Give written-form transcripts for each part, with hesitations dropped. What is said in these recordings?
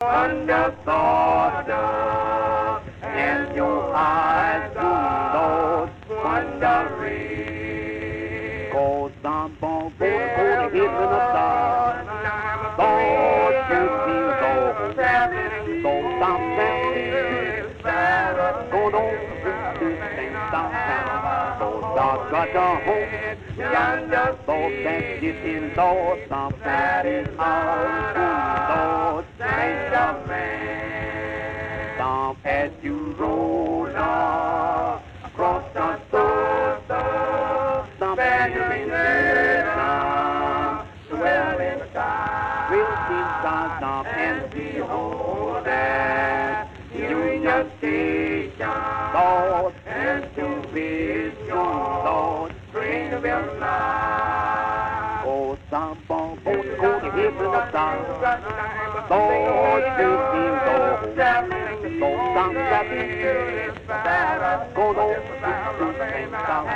underthought and your eyes do those wondering. Cause I'm born for the heaven of God. Thought you feel so stop that. Go on to sing stop that. So God got a home yonder. Thought that you in thought stop that is how saint of man. Stop as you roll across the soul, stop as you in swelling sky. We'll see stop and behold that you just take thought and to vision thought bring them life. Oh, some go to heaven of God. Lord, you feel so some that is go on to sing some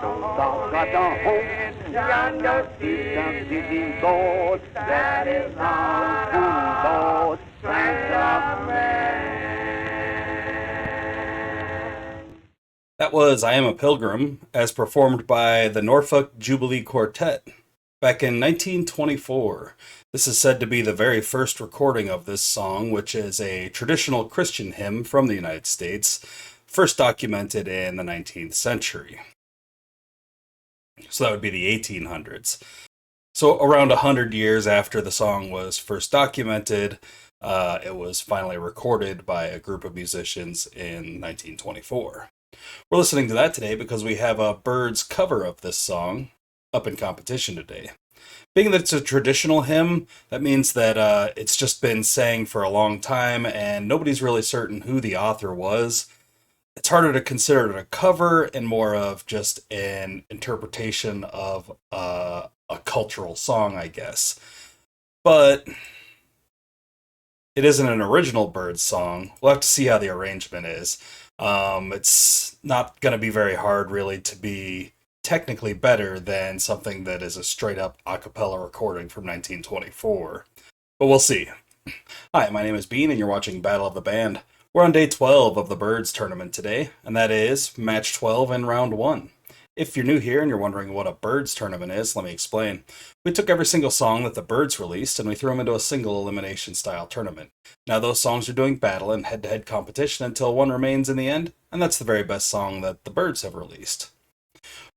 so got a home yonder city Lord that is our Lord Saint of man. That was I Am a Pilgrim, as performed by the Norfolk Jubilee Quartet back in 1924. This is said to be the very first recording of this song, which is a traditional Christian hymn from the United States, first documented in the 19th century. So that would be the 1800s. So around 100 years after the song was first documented, it was finally recorded by a group of musicians in 1924. We're listening to that today because we have a Byrds cover of this song up in competition today. Being that it's a traditional hymn, that means that it's just been sang for a long time and nobody's really certain who the author was. It's harder to consider it a cover and more of just an interpretation of a cultural song, I guess. But it isn't an original Byrds song. We'll have to see how the arrangement is. It's not going to be very hard, really, to be technically better than something that is a straight-up a cappella recording from 1924. But we'll see. Hi, my name is Bean, and you're watching Battle of the Band. We're on day 12 of the Byrds tournament today, and that is match 12 in round 1. If you're new here and you're wondering what a Byrds tournament is, let me explain. We took every single song that the Byrds released and we threw them into a single elimination style tournament. Now those songs are doing battle and head-to-head competition until one remains in the end, and that's the very best song that the Byrds have released.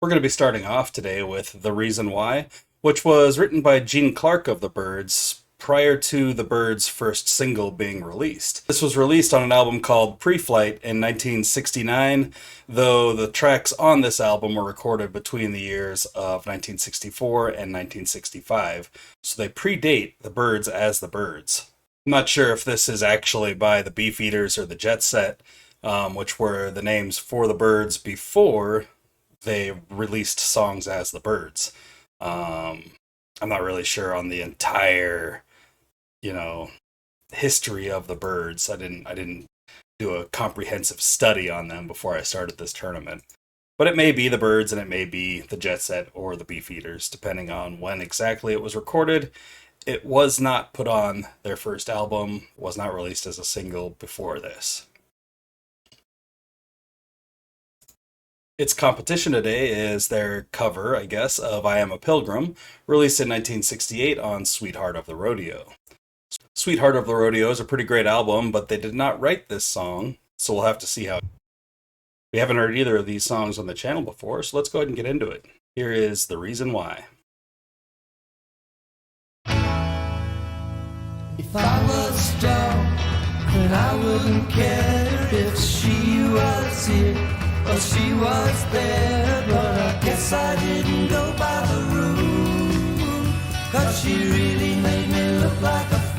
We're going to be starting off today with The Reason Why, which was written by Gene Clark of the Byrds prior to the Byrds' first single being released. This was released on an album called Pre-Flight in 1969, though the tracks on this album were recorded between the years of 1964 and 1965, so they predate the Byrds as the Byrds. I'm not sure if this is actually by the Beefeaters or the Jet Set, which were the names for the Byrds before they released songs as the Byrds. I'm not really sure on the entire history of the Byrds. I didn't do a comprehensive study on them before I started this tournament. But it may be the Byrds and it may be the Jet Set or the Beefeaters, depending on when exactly it was recorded. It was not put on their first album, was not released as a single before this. Its competition today is their cover, I guess, of I Am a Pilgrim, released in 1968 on Sweetheart of the Rodeo. Sweetheart of the Rodeo is a pretty great album, but they did not write this song, so we'll have to see how. We haven't heard either of these songs on the channel before, so let's go ahead and get into it. Here is The Reason Why. If I was strong, then I wouldn't care if she was here or she was there, but I guess I didn't go by the rule, 'cause she really made me look like a fool.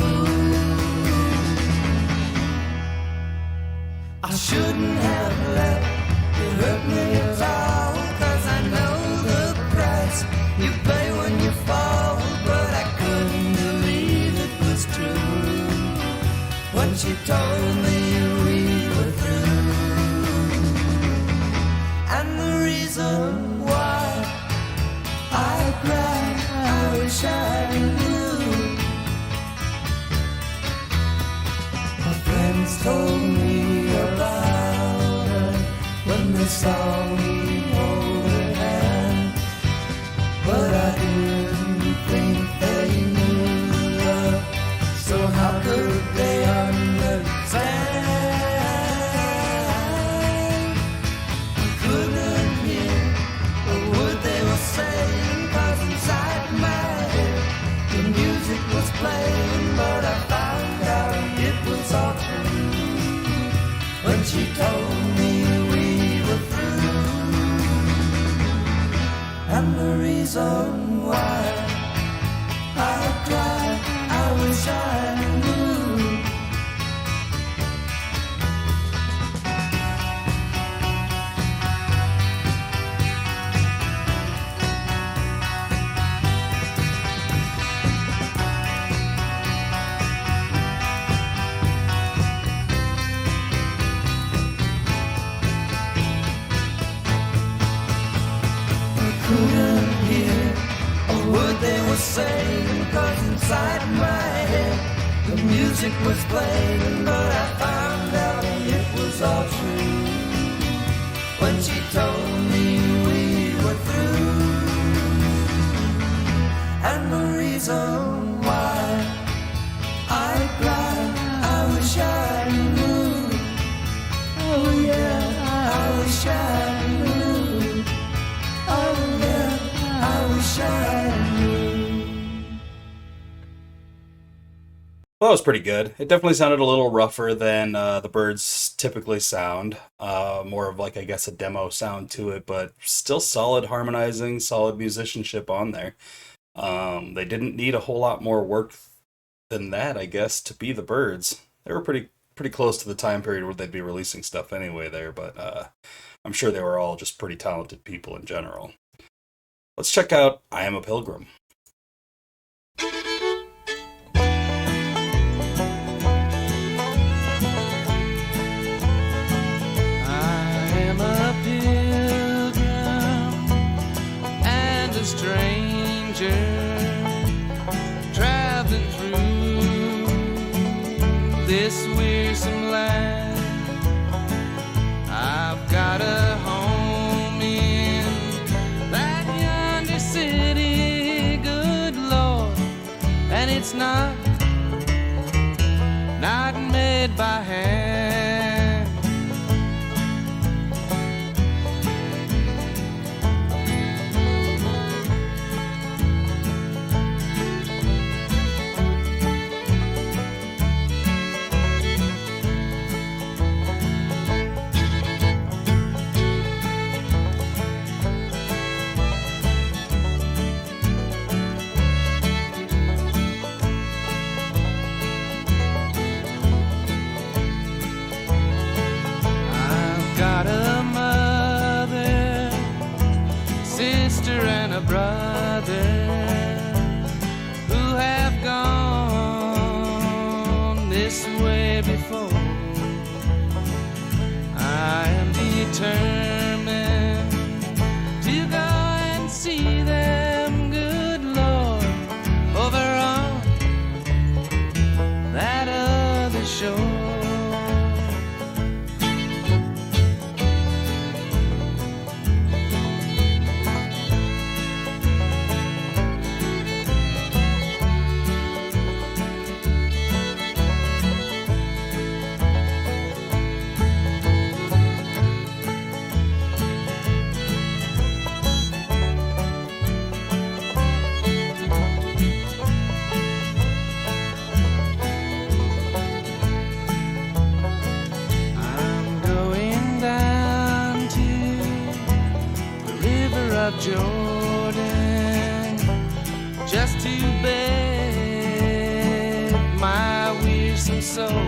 I shouldn't have let it hurt me at all, 'cause I know the price you pay when you fall, but I couldn't believe it was true when she told me we were through. And the reason why I cry, I wish I knew. friends told me about her when they saw me hold her hand, but I didn't think they knew love, so how could they understand? I couldn't hear a word they were saying, 'cause inside my head the music was playing, but I found out it was all true when she told me we were through. And the reason why I cried, I wish I knew. Couldn't hear a word they were saying, 'cause inside my head the music was playing, but I found out it was all true when she told me we were through. And the reason why I cried, I wish I knew. Oh yeah, I wish I knew. Oh yeah, I wish I knew. Well, that was pretty good. It definitely sounded a little rougher than the Byrds typically sound. More of like, I guess, a demo sound to it, but still solid harmonizing, solid musicianship on there. They didn't need a whole lot more work than that, I guess, to be the Byrds. They were pretty close to the time period where they'd be releasing stuff anyway there, but I'm sure they were all just pretty talented people in general. Let's check out I Am a Pilgrim. Stranger traveling through this wearisome land. I've got a home in that yonder city, good Lord, and it's not made by hand. And a brother who have gone this way before. I am determined to go and see them, good Lord, over on that other shore. Of Jordan, just to beg my wearisome soul.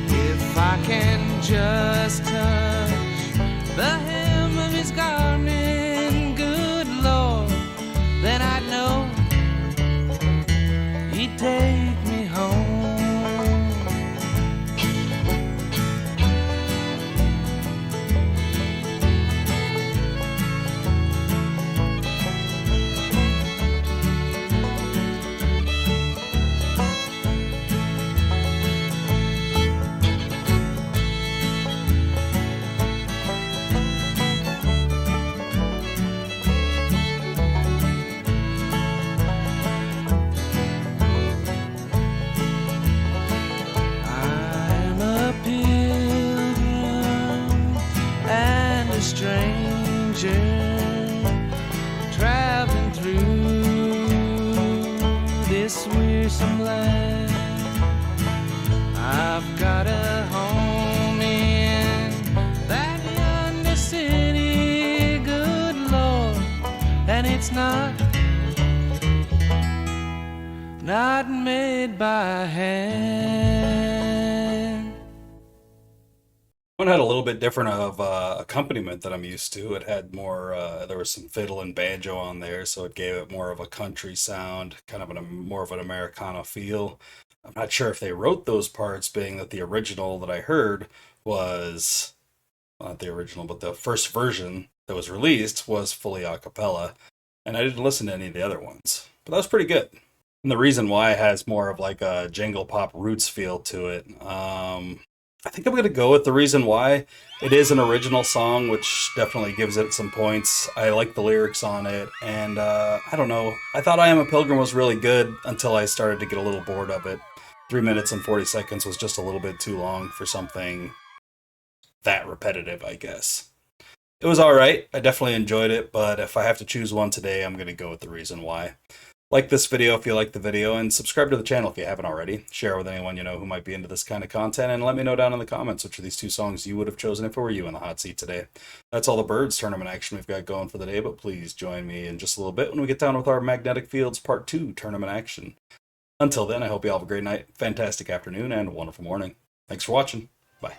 If I can just touch the hem of his garment, good Lord, then I know he'd take me home. some land. I've got a home in that yonder city, good Lord, and it's not made by hand. One had a little bit different of accompaniment than I'm used to. It had more, there was some fiddle and banjo on there, so it gave it more of a country sound, kind of more of an Americana feel. I'm not sure if they wrote those parts, being that the original that I heard was, well, not the original, but the first version that was released was fully a cappella, and I didn't listen to any of the other ones. But that was pretty good. And the reason why it has more of like a jangle pop roots feel to it. I think I'm going to go with the reason why. It is an original song, which definitely gives it some points. I like the lyrics on it, and I don't know. I thought I Am a Pilgrim was really good until I started to get a little bored of it. 3 minutes and 40 seconds was just a little bit too long for something that repetitive, I guess. It was alright. I definitely enjoyed it, but if I have to choose one today, I'm going to go with the reason why. Like this video if you like the video, and subscribe to the channel if you haven't already. Share with anyone you know who might be into this kind of content, and let me know down in the comments which of these two songs you would have chosen if it were you in the hot seat today. That's all the Byrds tournament action we've got going for the day, but please join me in just a little bit when we get down with our Magnetic Fields Part 2 tournament action. Until then, I hope you all have a great night, fantastic afternoon, and wonderful morning. Thanks for watching. Bye.